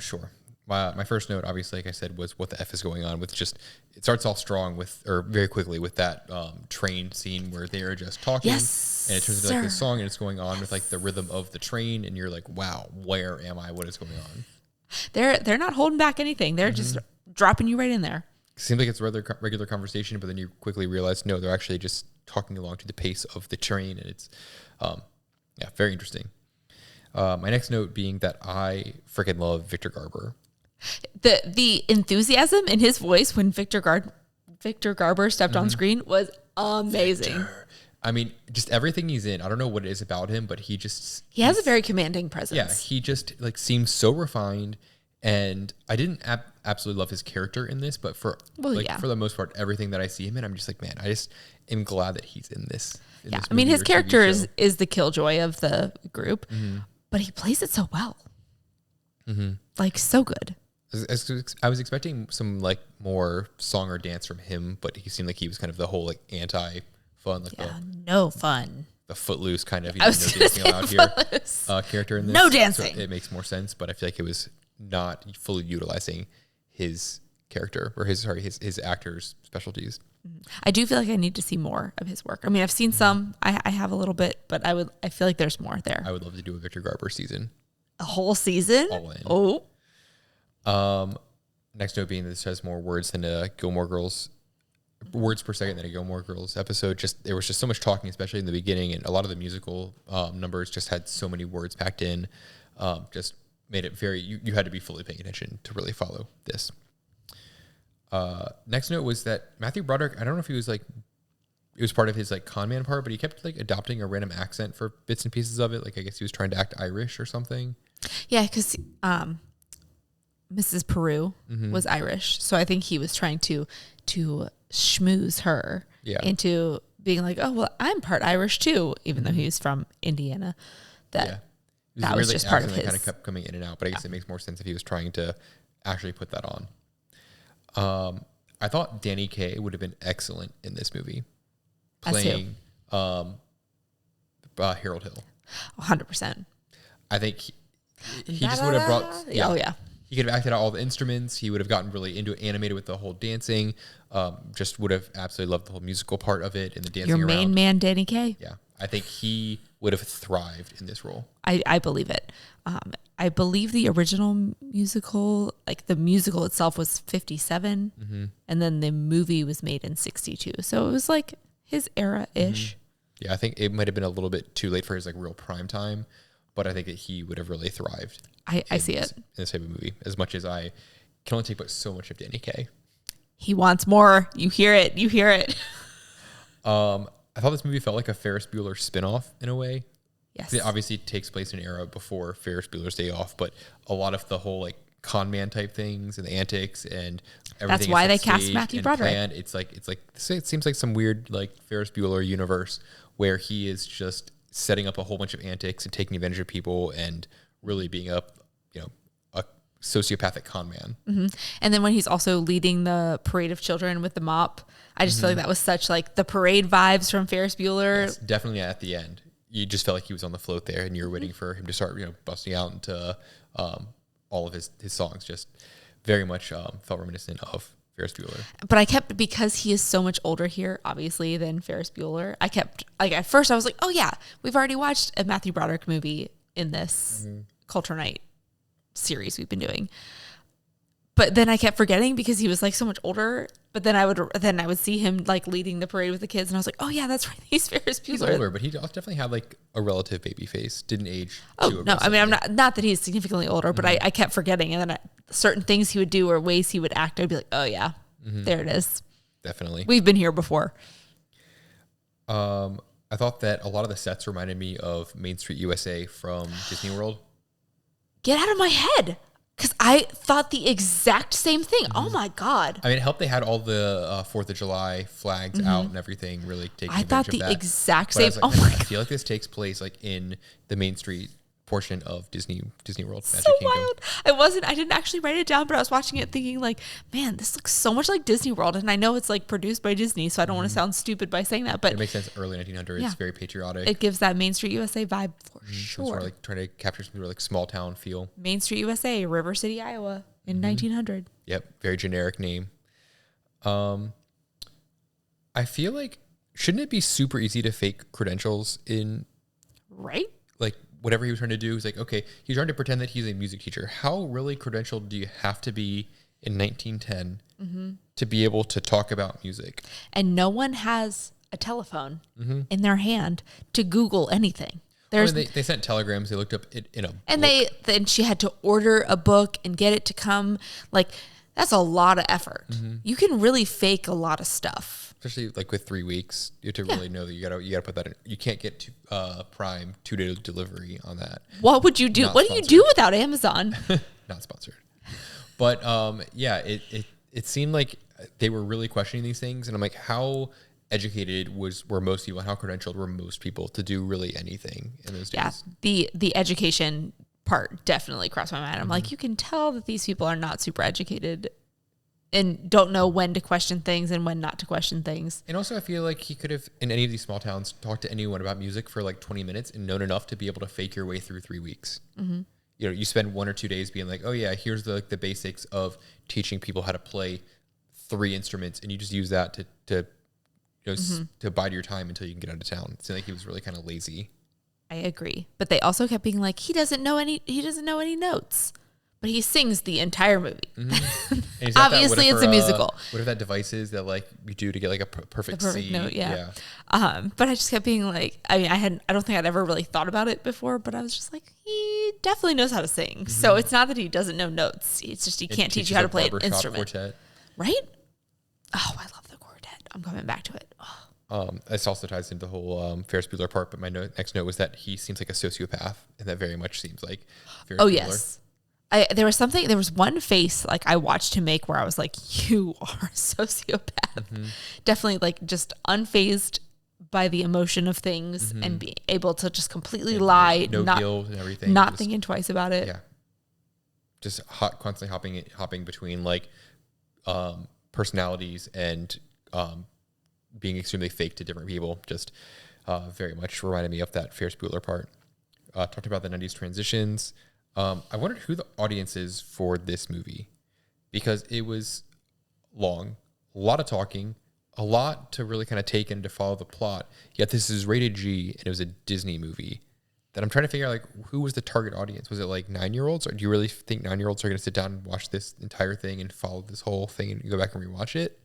S2: Sure. My first note, obviously, like I said, was what the F is going on with just, it starts off strong very quickly with that train scene where they are just talking.
S1: Yes,
S2: and it turns into like this song and it's going on with like the rhythm of the train. And you're like, wow, where am I? What is going on?
S1: They're not holding back anything. They're just dropping you right in there.
S2: It seems like it's regular conversation, but then you quickly realize, no, they're actually just talking along to the pace of the train. And it's, very interesting. My next note being that I freaking love Victor Garber.
S1: The enthusiasm in his voice when Victor Garber stepped on screen was amazing.
S2: Victor. I mean, just everything he's in. I don't know what it is about him, but he
S1: has a very commanding presence.
S2: Yeah, he just like seems so refined. And I didn't absolutely love his character in this, but for the most part, everything that I see him in, I'm just like, man, I just am glad that he's in this.
S1: I mean, his character is the killjoy of the group, but he plays it so well. Like, so good.
S2: I was expecting some like more song or dance from him, but he seemed like he was kind of the whole like anti-fun, like
S1: no fun,
S2: the footloose kind of, no dancing allowed here character in this.
S1: No dancing.
S2: So it makes more sense, but I feel like it was not fully utilizing his character or his actor's specialties.
S1: I do feel like I need to see more of his work. I mean, I've seen some. I have a little bit, but I feel like there's more there.
S2: I would love to do a Victor Garber season.
S1: A whole season?
S2: All in.
S1: Oh.
S2: Next note being that this has more words than a Gilmore Girls, words per second than a Gilmore Girls episode. There was just so much talking, especially in the beginning, and a lot of the musical numbers just had so many words packed in. Just made it very, you had to be fully paying attention to really follow this. Next note was that Matthew Broderick, I don't know if he was like, it was part of his like con man part, but he kept like adopting a random accent for bits and pieces of it. Like I guess he was trying to act Irish or something.
S1: Yeah, because Mrs. Peru was Irish, so I think he was trying to schmooze her into being like, oh well, I'm part Irish too, even though he was from Indiana. That was just part of his.
S2: Kind of kept coming in and out, but I guess it makes more sense if he was trying to actually put that on. I thought Danny Kaye would have been excellent in this movie, playing Harold Hill.
S1: 100%.
S2: I think he just would have brought.
S1: Yeah. Oh yeah.
S2: He could have acted out all the instruments. He would have gotten really into animated with the whole dancing. Just would have absolutely loved the whole musical part of it and the dancing.
S1: Your main man, Danny Kaye.
S2: Yeah, I think he would have thrived in this role.
S1: I believe it. I believe the original musical, like the musical itself, was 57, and then the movie was made in 62. So it was like his era-ish.
S2: Yeah, I think it might have been a little bit too late for his like real prime time, but I think that he would have really thrived.
S1: I see it
S2: in this type of movie. As much as I can only take but so much of Danny Kaye.
S1: He wants more. You hear it. You hear it.
S2: I thought this movie felt like a Ferris Bueller spinoff in a way.
S1: Yes.
S2: It obviously takes place in an era before Ferris Bueller's Day Off, but a lot of the whole like con man type things and the antics and everything.
S1: That's why they cast Matthew Broderick.
S2: Planned. It's like it seems like some weird like Ferris Bueller universe where he is just setting up a whole bunch of antics and taking advantage of people and really being a sociopathic con man.
S1: Mm-hmm. And then when he's also leading the parade of children with the mop, I just feel like that was such like the parade vibes from Ferris Bueller. Yes,
S2: definitely at the end. You just felt like he was on the float there and you were waiting for him to start, busting out into all of his songs. Just very much felt reminiscent of Ferris Bueller.
S1: But because he is so much older here, obviously, than Ferris Bueller, I kept, like, at first I was like, oh yeah, we've already watched a Matthew Broderick movie in this Culture Night series we've been doing. But then I kept forgetting because he was like so much older. But then I would see him like leading the parade with the kids, and I was like, "Oh yeah, that's right. He's Ferris Bueller."
S2: He's older, but he definitely had like a relative baby face. Didn't age.
S1: Oh no, I mean I'm not that he's significantly older, but I kept forgetting, and then certain things he would do or ways he would act, I'd be like, "Oh yeah, there it is."
S2: Definitely,
S1: we've been here before.
S2: I thought that a lot of the sets reminded me of Main Street USA from Disney World.
S1: Get out of my head. Because I thought the exact same thing. Oh my God.
S2: I mean, it helped they had all the 4th of July flags out and everything, really taking advantage of that.
S1: I thought the exact same.
S2: Like, I feel like this takes place like in the Main Street portion of Disney World.
S1: So wild. I didn't actually write it down, but I was watching it thinking like, man, this looks so much like Disney World. And I know it's like produced by Disney, so I don't want to sound stupid by saying that, but
S2: it makes sense. Early 1900s, it's very patriotic.
S1: It gives that Main Street USA vibe for
S2: So
S1: sure.
S2: it's sort of like trying to capture some sort of like small town feel.
S1: Main Street USA, River City, Iowa in 1900.
S2: Yep. Very generic name. I feel like, shouldn't it be super easy to fake credentials in,
S1: right?
S2: Like, whatever he was trying to do, he's like, okay, he's trying to pretend that he's a music teacher. How really credentialed do you have to be in 1910 to be able to talk about music? And
S1: no one has a telephone in their hand to Google anything.
S2: They sent telegrams. They looked up it in a book.
S1: And then she had to order a book and get it to come. Like, that's a lot of effort. You can really fake a lot of stuff.
S2: Especially like with 3 weeks, you have to really know that you gotta put that in. You can't get to Prime 2-day delivery on that.
S1: What would you do? What do you do without Amazon?
S2: Not sponsored. But it seemed like they were really questioning these things, and I'm like, how educated were most people, and how credentialed were most people to do really anything in those days?
S1: Yeah, the education part definitely crossed my mind. I'm like, you can tell that these people are not super educated and don't know when to question things and when not to question things.
S2: And also, I feel like he could have, in any of these small towns, talked to anyone about music for like 20 minutes and known enough to be able to fake your way through 3 weeks. You spend 1 or 2 days being like, oh yeah, here's the basics of teaching people how to play 3 instruments, and you just use that to bide your time until you can get out of town. It seemed like he was really kind of lazy.
S1: I agree, but they also kept being like, he doesn't know any notes. But he sings the entire movie. Obviously, it's a musical.
S2: Whatever that device is that like you do to get like a perfect C.
S1: note, yeah. But I just kept being like, I mean, I don't think I'd ever really thought about it before, but I was just like, he definitely knows how to sing. So it's not that he doesn't know notes. It's just he can't teach you how to play an instrument. Quartet. Right? Oh, I love the quartet. I'm coming back to it.
S2: This also ties into the whole Ferris Bueller part, but my next note was that he seems like a sociopath, and that very much seems like Ferris Bueller.
S1: Yes. There was one face like I watched him make where I was like, you are a sociopath. Definitely like just unfazed by the emotion of things and being able to just completely lie,
S2: no guilt and everything,
S1: not thinking twice about it.
S2: Yeah, just constantly hopping between like personalities and being extremely fake to different people. Just very much reminded me of that Ferris Bueller part. Talked about the 90s transitions. I wondered who the audience is for this movie, because it was long, a lot of talking, a lot to really kind of take in to follow the plot. Yet this is rated G, and it was a Disney movie. That I'm trying to figure out, like, who was the target audience? Was it like 9-year-olds, or do you really think 9-year-olds are going to sit down and watch this entire thing and follow this whole thing and go back and rewatch it?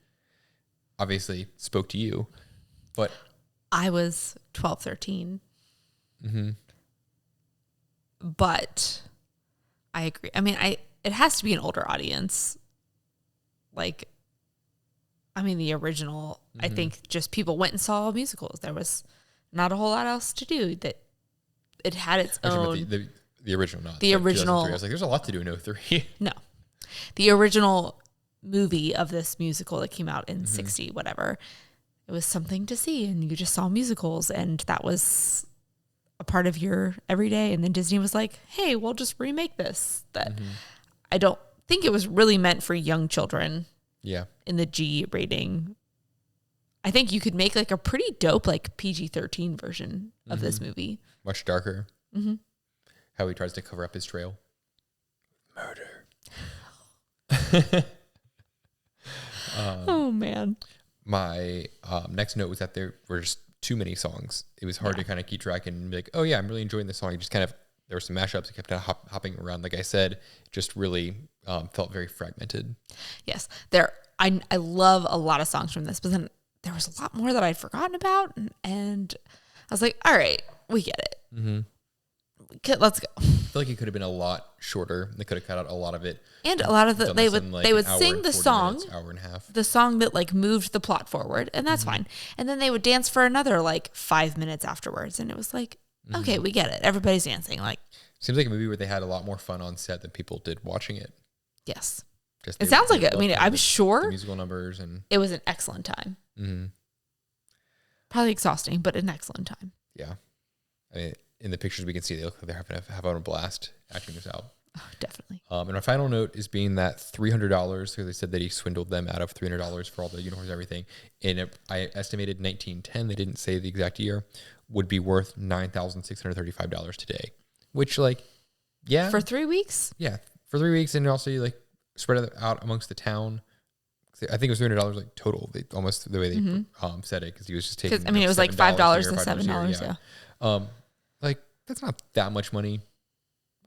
S2: Obviously, spoke to you, but
S1: I was 12, 13. But I agree. I mean, it has to be an older audience. Like, I mean, the original, I think just people went and saw musicals. There was not a whole lot else to do. That it had its own.
S2: The original, not
S1: the original.
S2: I was like, there's a lot to do in 03.
S1: No, The original movie of this musical that came out in 60, whatever, it was something to see, and you just saw musicals, and that was a part of your everyday. And then Disney was like, hey, we'll just remake this. That I don't think it was really meant for young children.
S2: Yeah.
S1: In the G rating. I think you could make like a pretty dope like PG-13 version of this movie.
S2: Much darker. How he tries to cover up his trail. Murder.
S1: Oh man.
S2: My next note was that there were just too many songs. It was hard to kind of keep track and be like, oh yeah, I'm really enjoying this song. You just kind of, there were some mashups that kept hopping around. Like I said, just really felt very fragmented.
S1: Yes. I love a lot of songs from this, but then there was a lot more that I'd forgotten about. And I was like, all right, we get it. Let's go.
S2: I feel like it could have been a lot shorter. They could have cut out a lot of it.
S1: And a lot of the, they would sing the song,
S2: minutes, hour and a half.
S1: The song that like moved the plot forward, and that's fine. And then they would dance for another like 5 minutes afterwards. And it was like, okay, we get it. Everybody's dancing. Like,
S2: seems like a movie where they had a lot more fun on set than people did watching it.
S1: Yes.
S2: Just
S1: it sounds like it. I mean, I'm sure
S2: the musical numbers and
S1: it was an excellent time. Probably exhausting, but an excellent time.
S2: Yeah. I mean, in the pictures we can see they look like they're having a blast acting this out.
S1: Oh, definitely.
S2: And our final note is being that $300, so they said that he swindled them out of $300 for all the uniforms and everything. And I estimated 1910, they didn't say the exact year, would be worth $9,635 today. Which, like, yeah.
S1: For 3 weeks?
S2: Yeah. For 3 weeks, and also you like spread it out amongst the town. I think it was $300 like total. Almost the way they said it, because he was just taking.
S1: I mean, it was like $5 to $7. Yeah.
S2: Like that's not that much money.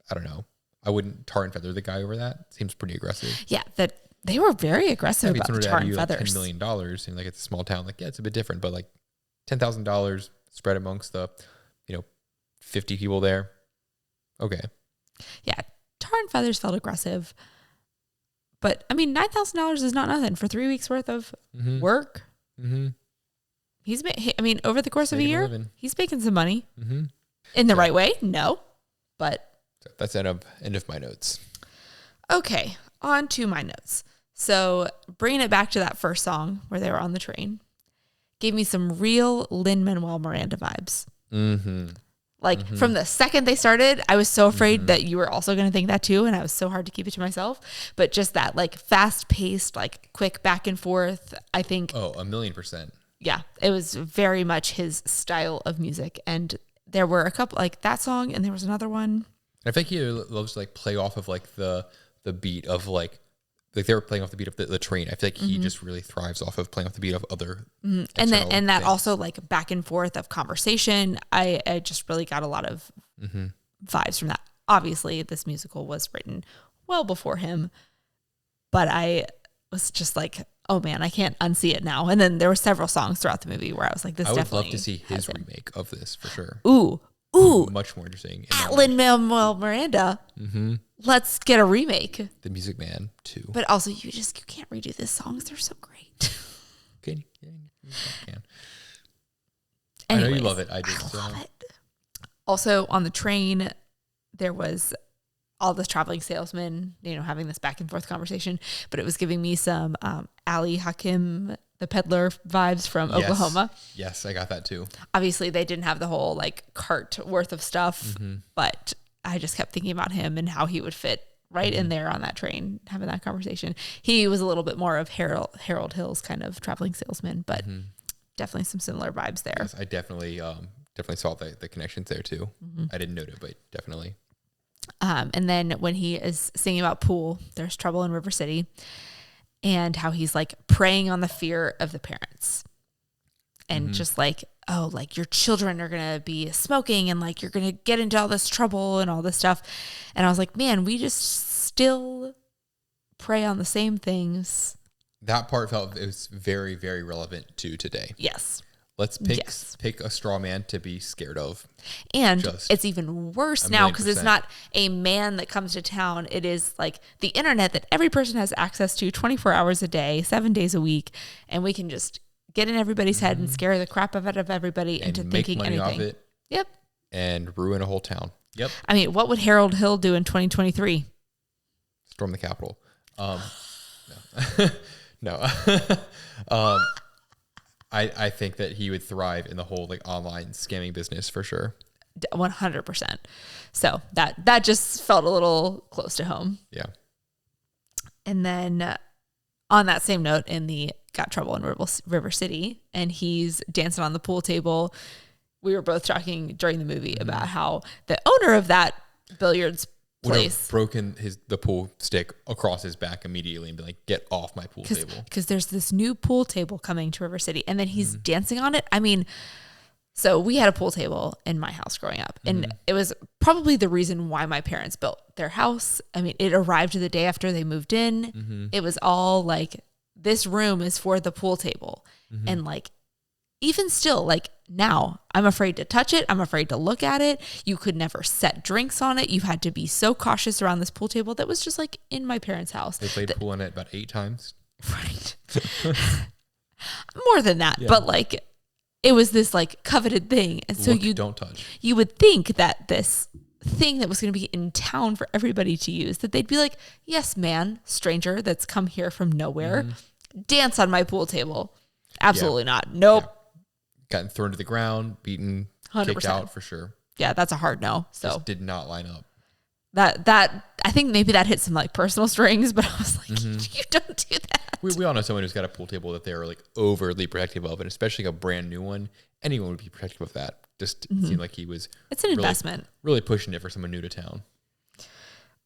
S2: I don't know. I wouldn't tar and feather the guy over that. Seems pretty aggressive.
S1: Yeah, that they were very aggressive about the tar and feathers.
S2: $10 million, and like it's a small town. Like yeah, it's a bit different, but like $10,000 spread amongst the 50 people there. Okay.
S1: Yeah, tar and feathers felt aggressive, but I mean $9,000 is not nothing for 3 weeks worth of work. I mean, over the course of a year, he's making some money in the right way. No, but
S2: that's end of my notes.
S1: Okay, on to my notes. So bringing it back to that first song where they were on the train, gave me some real Lin-Manuel Miranda vibes. Like from the second they started, I was so afraid that you were also going to think that too. And I was so hard to keep it to myself, but just that like fast paced, like quick back and forth, I think.
S2: Oh, 1,000,000%.
S1: Yeah, it was very much his style of music. And there were a couple like that song, and there was another one.
S2: I think he loves to like play off of like the beat of like they were playing off the beat of the train. I feel like he just really thrives off of playing off the beat of other
S1: and that things. Also like back and forth of conversation. I just really got a lot of vibes from that. Obviously, this musical was written well before him, but I was just like, oh man, I can't unsee it now. And then there were several songs throughout the movie where I was like, this definitely. I would love
S2: to see his remake of this for sure.
S1: Ooh.
S2: Much more interesting.
S1: Lin-Manuel Miranda. Let's get a remake.
S2: The Music Man 2.
S1: But also, you can't redo these songs. They're so great.
S2: Okay. Yeah, you can.
S1: Anyways,
S2: I know you love it. I do.
S1: I love it. Also, on the train, there was all this traveling salesmen, having this back and forth conversation, but it was giving me some Ali Hakim, the peddler vibes from Oklahoma.
S2: Yes, I got that too.
S1: Obviously, they didn't have the whole like cart worth of stuff, but I just kept thinking about him and how he would fit right in there on that train, having that conversation. He was a little bit more of Harold Hill's kind of traveling salesman, but definitely some similar vibes there.
S2: Yes, I definitely saw the connections there too. I didn't note it, but definitely.
S1: And then when he is singing about pool, there's trouble in River City, and how he's like preying on the fear of the parents, and just like, oh, like your children are going to be smoking, and like you're going to get into all this trouble and all this stuff. And I was like, man, we just still prey on the same things.
S2: That part felt it was very, very relevant to today.
S1: Yes.
S2: Let's pick a straw man to be scared of.
S1: And it's even worse now because it's not a man that comes to town. It is like the internet that every person has access to 24 hours a day, 7 days a week. And we can just get in everybody's head and scare the crap out of everybody into thinking anything. Off it. Yep.
S2: And ruin a whole town. Yep.
S1: I mean, what would Harold Hill do in 2023?
S2: Storm the Capitol. No. No. I think that he would thrive in the whole like online scamming business for sure.
S1: 100%. So that just felt a little close to home.
S2: Yeah.
S1: And then on that same note, in the got trouble in River City, and he's dancing on the pool table. We were both talking during the movie about how the owner of that billiards place
S2: broken the pool stick across his back immediately and be like, get off my pool table.
S1: Because there's this new pool table coming to River City, and then he's dancing on it. I mean, so we had a pool table in my house growing up, and it was probably the reason why my parents built their house. I mean, it arrived the day after they moved in. It was all like, this room is for the pool table. And like, even still, like now, I'm afraid to touch it. I'm afraid to look at it. You could never set drinks on it. You had to be so cautious around this pool table that was just like in my parents' house.
S2: They played pool on it about 8 times.
S1: Right. More than that, but like, it was this like coveted thing. And so
S2: don't touch.
S1: You would think that this thing that was going to be in town for everybody to use, that they'd be like, yes, man, stranger that's come here from nowhere, dance on my pool table. Absolutely not. Nope.
S2: Yeah. Gotten thrown to the ground, beaten, 100%. Kicked out for sure.
S1: Yeah, that's a hard no. So
S2: just did not line up.
S1: That I think maybe that hit some like personal strings, but I was like, you don't do that.
S2: We all know someone who's got a pool table that they're like overly protective of, and especially a brand new one. Anyone would be protective of that. Just seemed like he was.
S1: It's an investment.
S2: Really pushing it for someone new to town.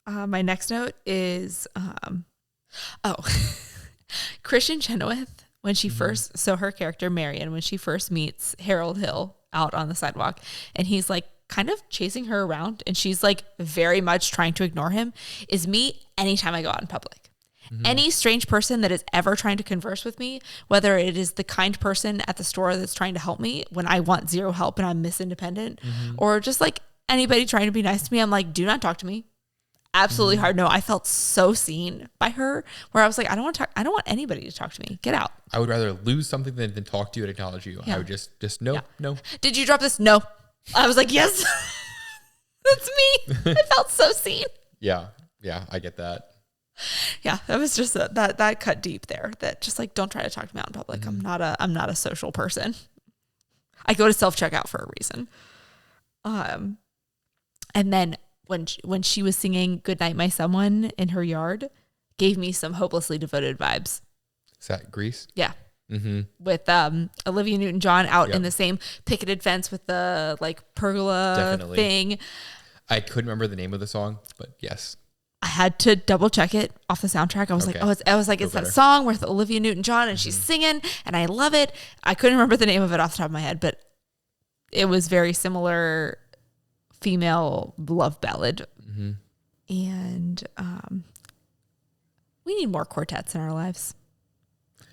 S1: My next note is, Christian Chenoweth, when she first, so her character Marion, when she first meets Harold Hill out on the sidewalk, and he's like kind of chasing her around, and she's like very much trying to ignore him, is me anytime I go out in public. Any strange person that is ever trying to converse with me, whether it is the kind person at the store that's trying to help me when I want zero help and I'm Miss Independent, or just like anybody trying to be nice to me, I'm like, do not talk to me. Absolutely hard no. I felt so seen by her, where I was like, I don't want anybody to talk to me. Get out.
S2: I would rather lose something than talk to you and acknowledge you. Yeah. I would just no.
S1: Did you drop this? No. I was like, yes. That's me. I felt so seen.
S2: Yeah, I get that.
S1: Yeah, that was just that cut deep there. That just like, don't try to talk to me out in public. I'm not a social person. I go to self-checkout for a reason. And then when she was singing "Goodnight, My Someone" in her yard, gave me some Hopelessly Devoted vibes.
S2: Is that Grease?
S1: Yeah. With Olivia Newton-John out in the same picketed fence with the like pergola thing.
S2: I couldn't remember the name of the song, but yes.
S1: I had to double check it off the soundtrack. I was like, it's that song with Olivia Newton-John and she's singing and I love it. I couldn't remember the name of it off the top of my head, but it was very similar female love ballad. And we need more quartets in our lives.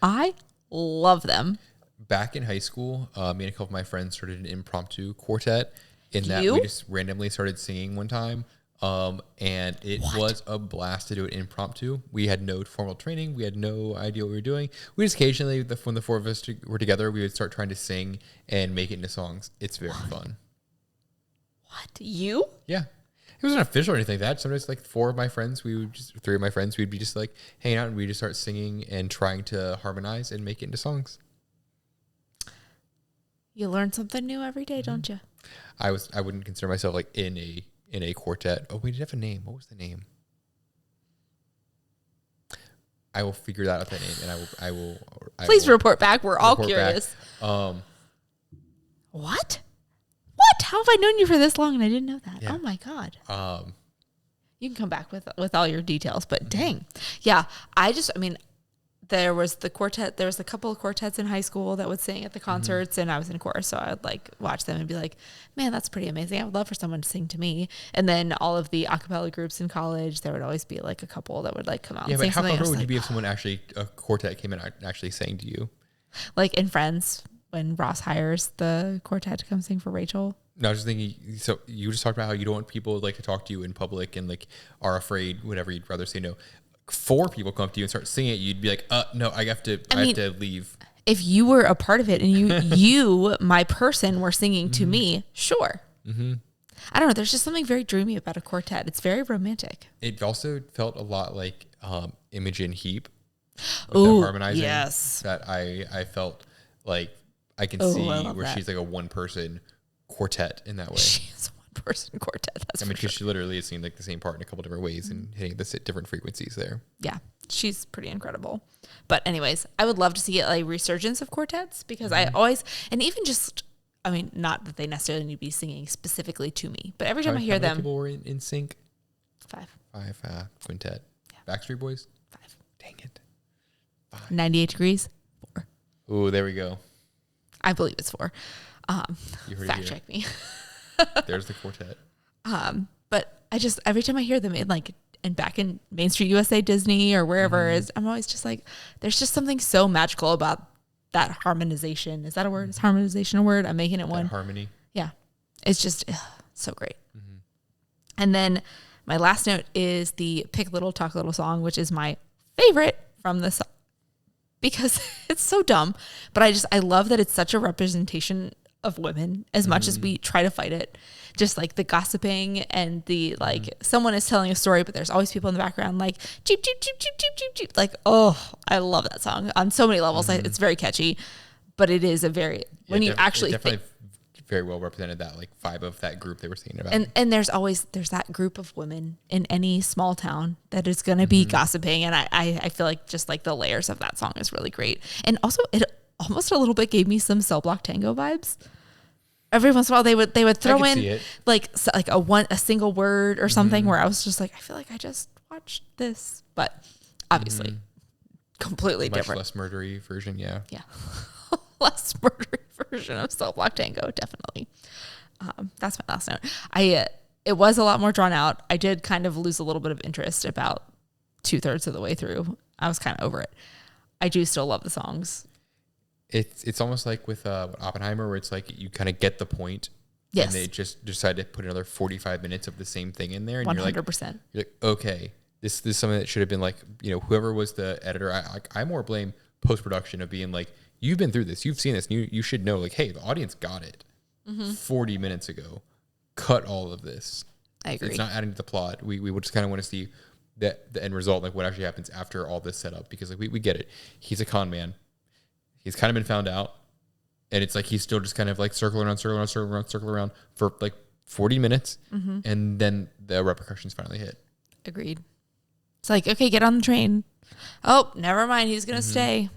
S1: I love them.
S2: Back in high school, me and a couple of my friends started an impromptu quartet in that we just randomly started singing one time. And it was a blast to do it impromptu. We had no formal training. We had no idea what we were doing. We just occasionally, when the four of us were together, we would start trying to sing and make it into songs. It's very fun.
S1: What? You?
S2: Yeah. It wasn't official or anything like that. Sometimes like three of my friends, we'd be just like hanging out and we'd just start singing and trying to harmonize and make it into songs.
S1: You learn something new every day, don't you?
S2: I wouldn't consider myself like in a quartet. Oh, we did have a name. What was the name? I will figure that out, that name, and I will.
S1: Please report back. We're all curious.
S2: What?
S1: What? How have I known you for this long and I didn't know that? Yeah. Oh my God. You can come back with all your details, but dang. Yeah. There was a couple of quartets in high school that would sing at the concerts and I was in chorus. So I would like watch them and be like, man, that's pretty amazing. I would love for someone to sing to me. And then all of the a cappella groups in college, there would always be like a couple that would like come out and sing something.
S2: Yeah, but how comfortable would you be if someone a quartet came in and actually sang to you?
S1: Like in Friends, when Ross hires the quartet to come sing for Rachel.
S2: No, I was just thinking, so you just talked about how you don't want people like to talk to you in public and like are afraid, whatever, you'd rather say no. 4 people come up to you and start singing it, you'd be like, no, I have to leave. If
S1: you were a part of it and you, my person, were singing to me, sure. I don't know. There's just something very dreamy about a quartet. It's very romantic.
S2: It also felt a lot like Imogen Heap.
S1: Oh,
S2: harmonizing.
S1: yes.
S2: That I felt like I can see where she's like a one-person quartet in that way.
S1: She's a one-person quartet. That's
S2: because she literally is singing like the same part in a couple different ways and hitting the different frequencies there.
S1: Yeah, she's pretty incredible. But anyways, I would love to see a resurgence of quartets because I always, and even just, I mean, not that they necessarily need to be singing specifically to me, but every time I hear them.
S2: How many people were in sync?
S1: 5.
S2: 5 quintet. Yeah. Backstreet Boys?
S1: 5.
S2: Dang it. 5.
S1: 98 Degrees? 4.
S2: Ooh, there we go.
S1: I believe it's 4.
S2: You heard
S1: fact check me.
S2: There's the quartet.
S1: But I just, every time I hear them and back in Main Street USA, Disney or wherever is, I'm always just like, there's just something so magical about that harmonization. Is that a word? Is harmonization a word? I'm making it one.
S2: Harmony.
S1: Yeah. It's just so great. Mm-hmm. And then my last note is the Pick Little, Talk Little song, which is my favorite from the song because it's so dumb. But I love that it's such a representation of women as much as we try to fight it. Just like the gossiping and the someone is telling a story, but there's always people in the background like cheep, cheep, cheep, cheep, cheep, cheep, cheep. Like, oh, I love that song on so many levels. It's very catchy, but it is a very, when you actually
S2: definitely very well represented that vibe of that group they were singing about.
S1: And there's that group of women in any small town that is going to be gossiping. And I feel like just like the layers of that song is really great. And also it almost a little bit gave me some Cell Block Tango vibes. Every once in a while they would throw in a single word or something where I was just like, I feel like I just watched this, but obviously completely different.
S2: Much less murdery version. Yeah.
S1: Yeah. Less murdery version of Cell Block Tango. Definitely. That's my last note. It was a lot more drawn out. I did kind of lose a little bit of interest about 2/3 of the way through. I was kind of over it. I do still love the songs.
S2: It's almost like with Oppenheimer, where it's like you kind of get the point,
S1: yes,
S2: and they just decide to put another 45 minutes of the same thing in there, and
S1: 100%.
S2: You're like, okay, this is something that should have been whoever was the editor. I more blame post production of being like, you've been through this, you've seen this, and you should know hey, the audience got it 40 minutes ago. Cut all of this.
S1: I agree.
S2: It's not adding to the plot. We would just kind of want to see the end result, what actually happens after all this setup, because we get it. He's a con man. He's kind of been found out, and it's like he's still just kind of circling around for 40 minutes, and then the repercussions finally hit.
S1: Agreed. It's like, okay, get on the train. Oh, never mind. He's going to stay.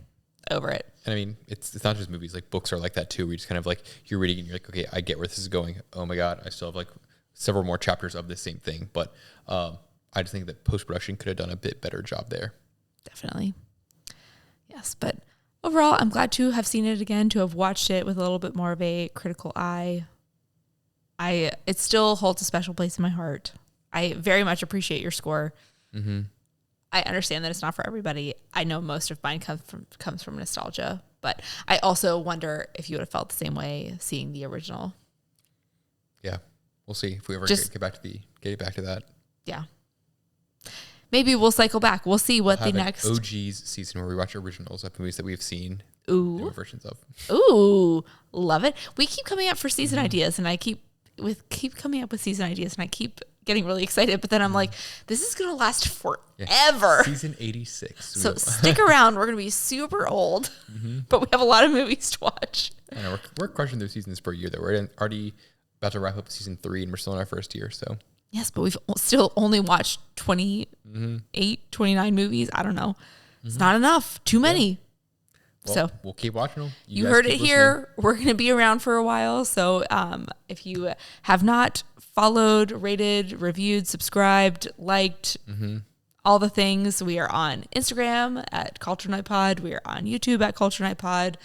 S1: Over it.
S2: And I mean, it's not just movies. Books are like that too. Where you just kind of you're reading and you're like, okay, I get where this is going. Oh my God, I still have several more chapters of the same thing. But I just think that post-production could have done a bit better job there.
S1: Definitely. Yes, but overall, I'm glad to have seen it again, to have watched it with a little bit more of a critical eye. It still holds a special place in my heart. I very much appreciate your score. Mm-hmm. I understand that it's not for everybody. I know most of mine comes from nostalgia, but I also wonder if you would have felt the same way seeing the original.
S2: Yeah, we'll see if we ever get back to that.
S1: Yeah. Maybe we'll cycle back. We'll see what the next
S2: OGs season where we watch originals of movies that we've seen.
S1: Ooh.
S2: Newer versions of.
S1: Ooh, love it. We keep coming up for season ideas, and I keep coming up with season ideas, and I keep getting really excited. But then I'm like, this is gonna last forever.
S2: Yeah. Season 86.
S1: So stick around. We're gonna be super old, but we have a lot of movies to watch.
S2: I know we're crushing through seasons per year. Though we're already about to wrap up season 3, and we're still in our first year. So.
S1: Yes, but we've still only watched 28, 29 movies. I don't know. It's not enough. Too many.
S2: Yeah. Well, so we'll keep watching them.
S1: You heard it here. We're going to be around for a while. So if you have not followed, rated, reviewed, subscribed, liked, all the things, we are on Instagram at Culture Night Pod. We are on YouTube at Culture Night Pod.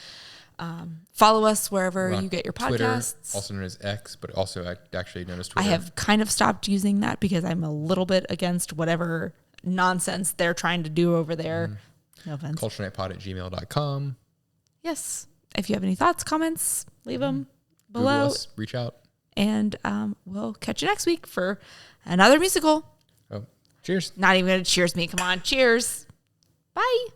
S1: Follow us wherever you get your podcasts.
S2: Twitter, also known as X, but also actually known as Twitter.
S1: I have kind of stopped using that because I'm a little bit against whatever nonsense they're trying to do over there. No offense.
S2: culturenightpod@gmail.com.
S1: Yes. If you have any thoughts, comments, leave them below.
S2: Google us, reach out.
S1: And we'll catch you next week for another musical.
S2: Oh, cheers.
S1: Not even going to cheers me. Come on. Cheers. Bye.